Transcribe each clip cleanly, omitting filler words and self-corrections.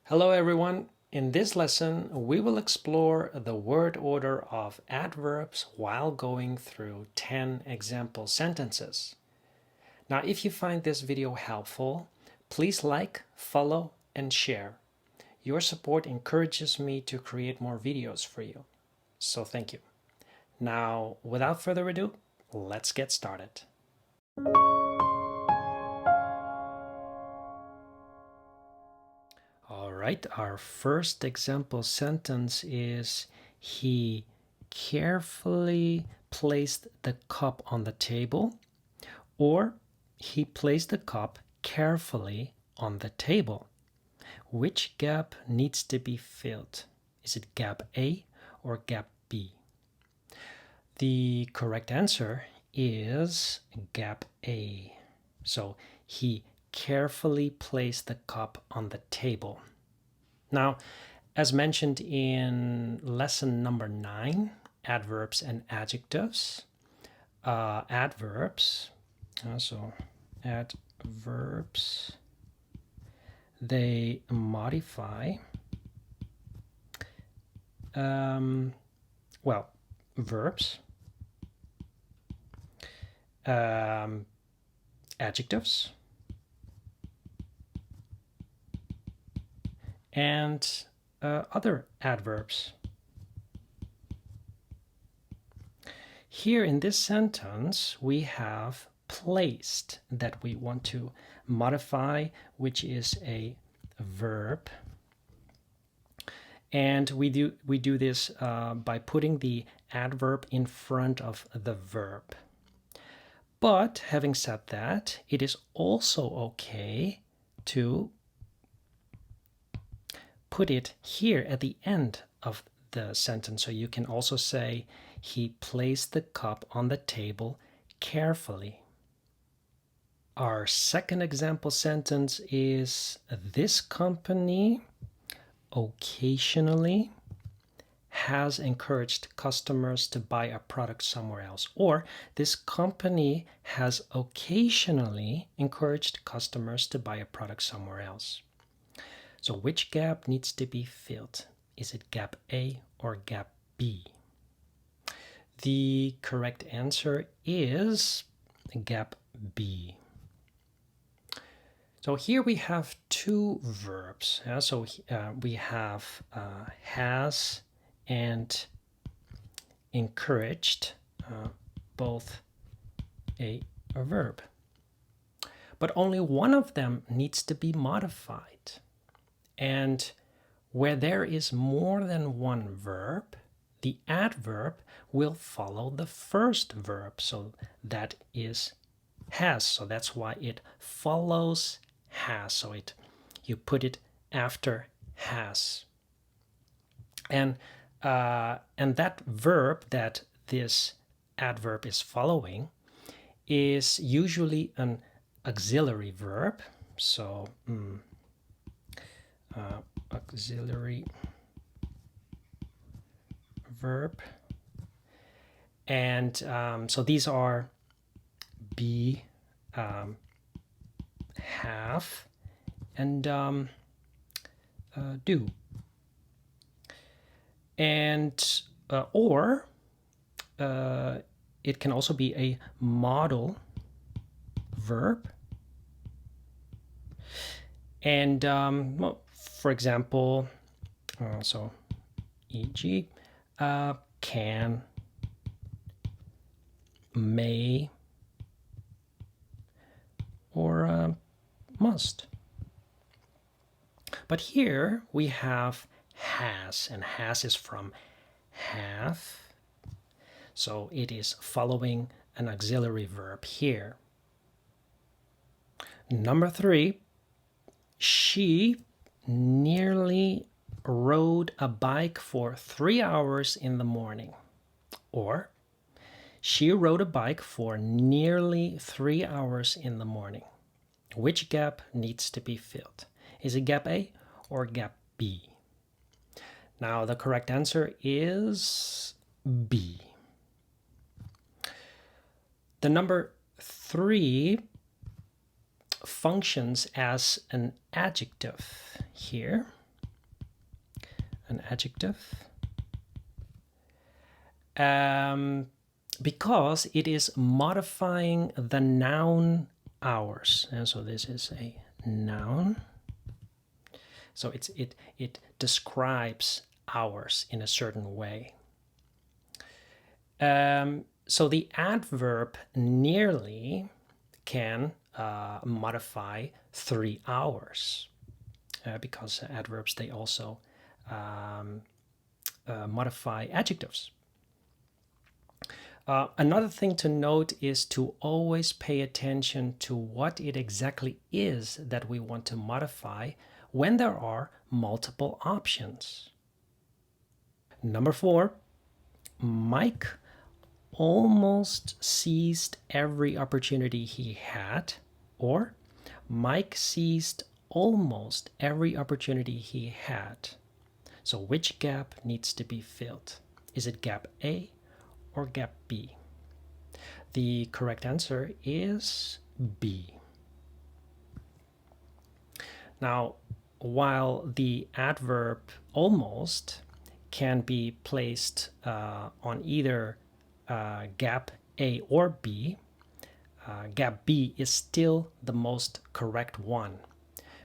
Hello everyone. In this lesson, we will explore the word order of adverbs while going through 10 example sentences. Now, if you find this video helpful, please like, follow, and share. Your support encourages me to create more videos for you. So thank you. Now, without further ado, let's get started. All right, our first example sentence is he carefully placed the cup on the table, or he placed the cup carefully on the table. Which gap needs to be filled? Is it gap A or gap B? The correct answer is gap A. So he carefully placed the cup on the table. Now, as mentioned in lesson number 9, adverbs and adjectives, adverbs, they modify, verbs, adjectives, and other adverbs. Here in this sentence, we have placed that we want to modify, which is a verb. And we do this by putting the adverb in front of the verb. But having said that, it is also okay to put it here at the end of the sentence. So you can also say, he placed the cup on the table carefully. Our second example sentence is, this company occasionally has encouraged customers to buy a product somewhere else. Or, this company has occasionally encouraged customers to buy a product somewhere else. So which gap needs to be filled? Is it gap A or gap B? The correct answer is gap B. So here we have two verbs. So we have has and encouraged, both a verb. But only one of them needs to be modified. And where there is more than one verb, the adverb will follow the first verb. So that is has. So that's why it follows has. So you put it after has. And that verb that this adverb is following is usually an auxiliary verb. So auxiliary verb. And so these are be, have, and do. And or it can also be a modal verb. And for example, so e.g., can, may, or must. But here we have has, and has is from have. So it is following an auxiliary verb here. Number 3, she nearly rode a bike for 3 hours in the morning. Or, she rode a bike for nearly 3 hours in the morning. Which gap needs to be filled? Is it gap A or gap B? Now, the correct answer is B. The number 3 functions as an adjective here. an adjective? Because it is modifying the noun hours. And so this is a noun. So it describes hours in a certain way. So the adverb nearly can modify 3 hours because adverbs, they also modify adjectives. Another thing to note is to always pay attention to what it exactly is that we want to modify when there are multiple options. Number 4, Mike almost seized every opportunity he had, or Mike seized almost every opportunity he had. So which gap needs to be filled? Is it gap A or gap B? The correct answer is B. Now, while the adverb almost can be placed on either gap A or B, gap B is still the most correct one,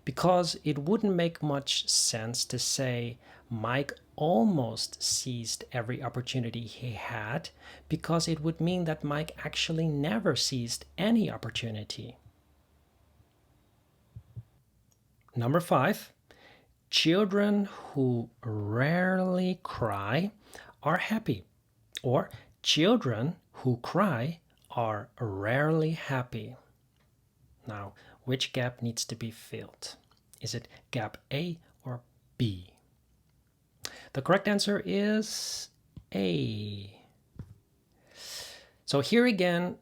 because it wouldn't make much sense to say Mike almost seized every opportunity he had, because it would mean that Mike actually never seized any opportunity. Number 5, children who rarely cry are happy, or children who cry are rarely happy. Now, which gap needs to be filled? Is it gap A or B? The correct answer is A. So here again,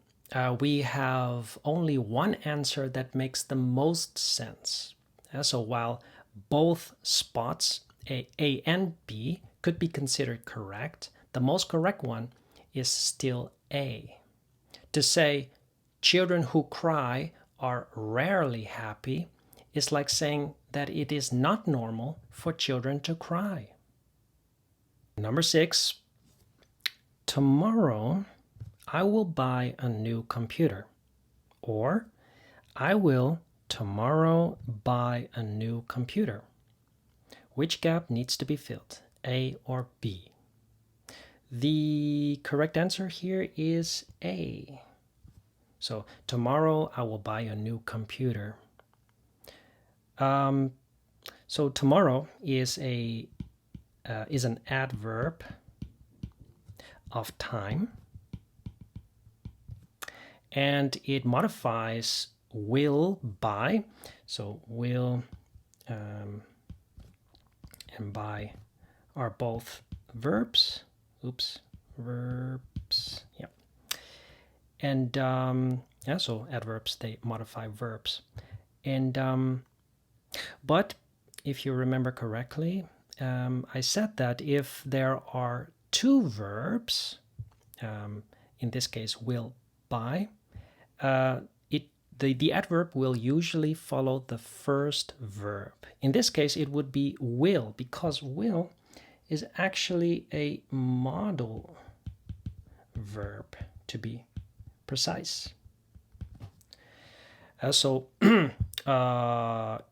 we have only one answer that makes the most sense. So while both spots, A and B, could be considered correct, the most correct one is still A. To say children who cry are rarely happy is like saying that it is not normal for children to cry. Number 6, tomorrow I will buy a new computer, or I will tomorrow buy a new computer. Which gap needs to be filled, A or B? The correct answer here is A. So tomorrow I will buy a new computer. So tomorrow is an adverb of time, and it modifies will by. So will and by are both verbs. Verbs. Yeah. And yeah, so adverbs, they modify verbs. And but if you remember correctly, I said that if there are 2 verbs, in this case will by, the adverb will usually follow the first verb. In this case, it would be will, because will is actually a modal verb, to be precise. So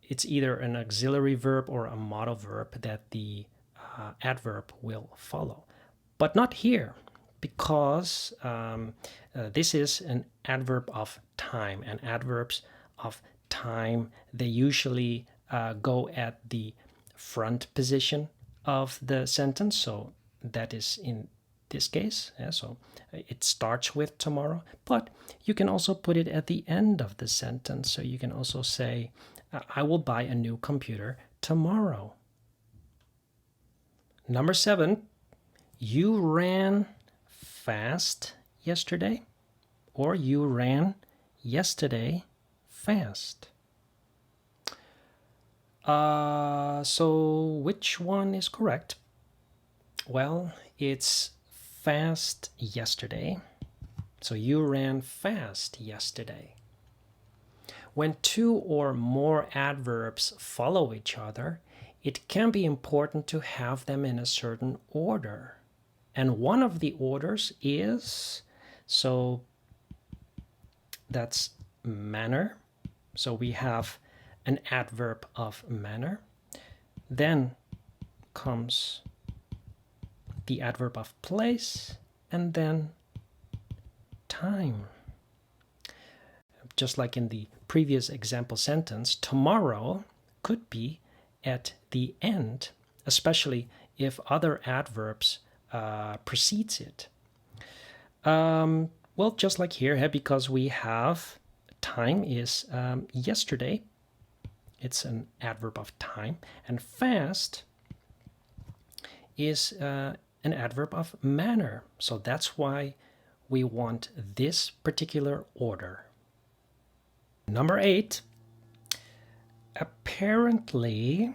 it's either an auxiliary verb or a modal verb that the adverb will follow. But not here, because this is an adverb of time, and adverbs of time, they usually go at the front position of the sentence. So that is in this case. So it starts with tomorrow, but you can also put it at the end of the sentence. So you can also say, I will buy a new computer tomorrow. Number 7, you ran fast yesterday, or you ran yesterday fast. So which one is correct? Well, it's fast yesterday. So you ran fast yesterday. When 2 or more adverbs follow each other, it can be important to have them in a certain order. And one of the orders is, so that's manner. So we have an adverb of manner. Then comes the adverb of place, and then time. Just like in the previous example sentence, tomorrow could be at the end, especially if other adverbs precedes it. Well, just like here, because we have time is yesterday. It's an adverb of time. And fast is an adverb of manner. So that's why we want this particular order. Number 8. Apparently,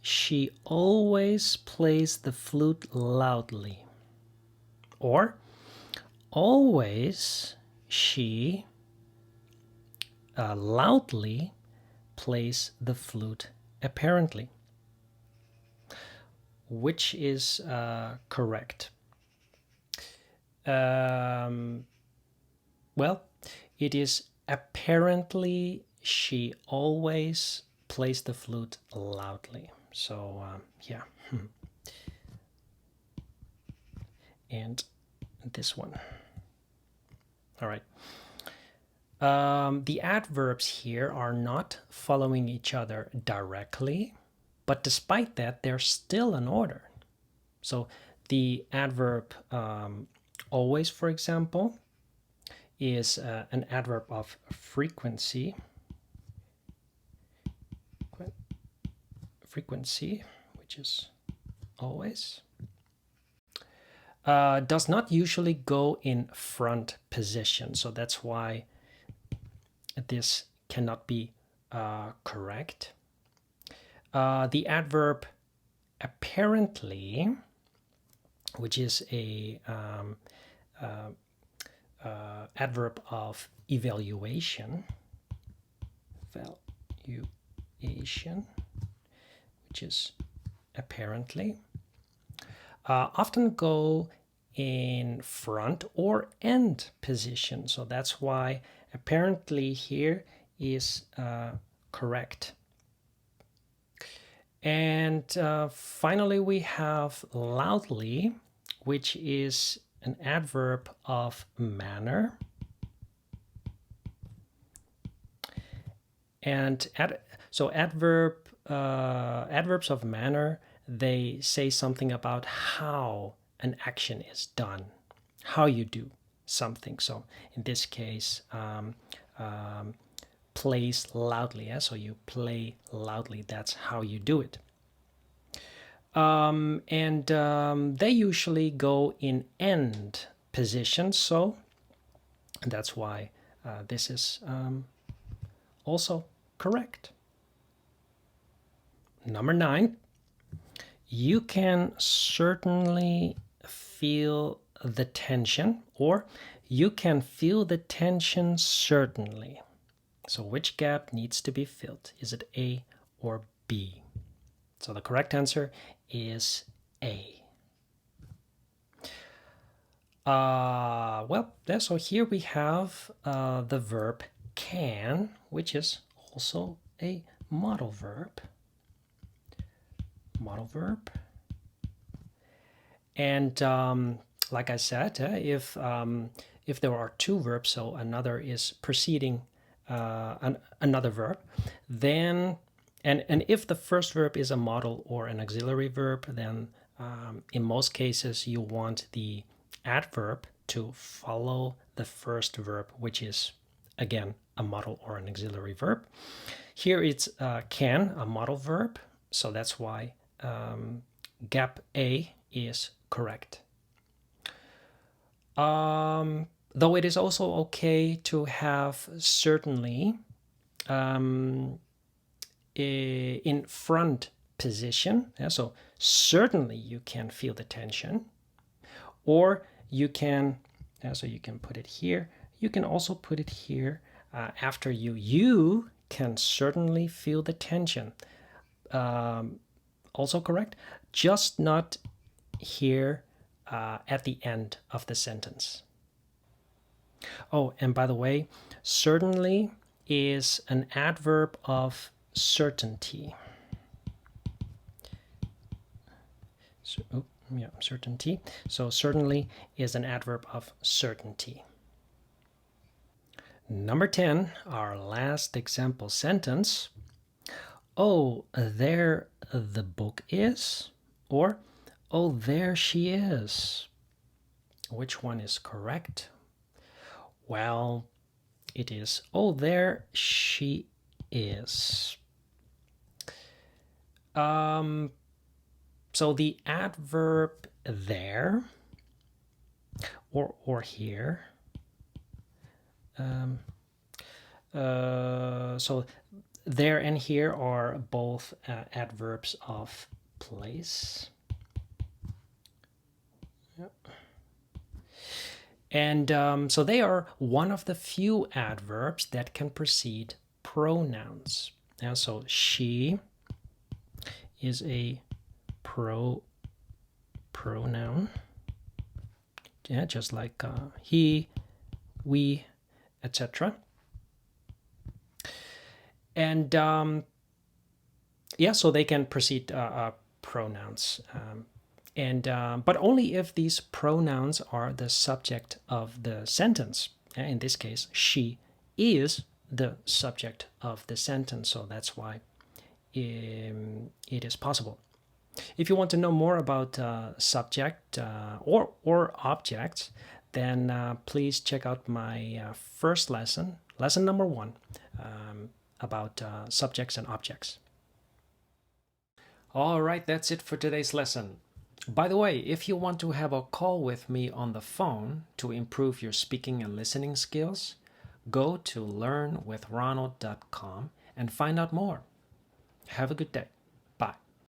she always plays the flute loudly. Or, always she loudly plays the flute apparently. Which is correct? Well, it is apparently she always plays the flute loudly. So, yeah. And this one. All right. The adverbs here are not following each other directly, but despite that, they're still in order. So the adverb always, for example, is an adverb of frequency. Frequency, which is always. Does not usually go in front position. So that's why this cannot be correct. The adverb apparently, which is a adverb of evaluation, which is apparently, often go in front or end position. So that's why apparently here is correct. And finally, we have loudly, which is an adverb of manner. And so adverbs of manner, they say something about how an action is done, how you do something. So in this case, plays loudly. So you play loudly. That's how you do it. They usually go in end position. So that's why this is also correct. Number 9. You can certainly feel the tension, or you can feel the tension certainly. So which gap needs to be filled? Is it A or B? So the correct answer is A. So here we have the verb can, which is also a modal verb. And like I said, if there are two verbs, so another is preceding another verb, then and if the first verb is a modal or an auxiliary verb, then in most cases you want the adverb to follow the first verb, which is again a modal or an auxiliary verb. Here it's can, a modal verb, so that's why gap A is correct. Though it is also okay to have certainly in front position. So certainly you can feel the tension, or you can, so you can put it here. You can also put it here after you can certainly feel the tension. also correct, just not here at the end of the sentence. Oh, and by the way, certainly is an adverb of certainty. So, certainty. So certainly is an adverb of certainty. Number 10, our last example sentence. Oh, there the book is, or oh, there she is. Which one is correct? Well, it is, oh, there she is. So the adverb there or here. So there and here are both adverbs of place. Yep. And so they are one of the few adverbs that can precede pronouns. And so she is a pronoun. Yeah, just like he, we, etc. And yeah, so they can precede pronouns. But only if these pronouns are the subject of the sentence. In this case, she is the subject of the sentence, so that's why it is possible. If you want to know more about subject or objects, then please check out my first lesson, lesson number 1, about subjects and objects. All right, that's it for today's lesson. By the way, if you want to have a call with me on the phone to improve your speaking and listening skills, go to learnwithronald.com and find out more. Have a good day.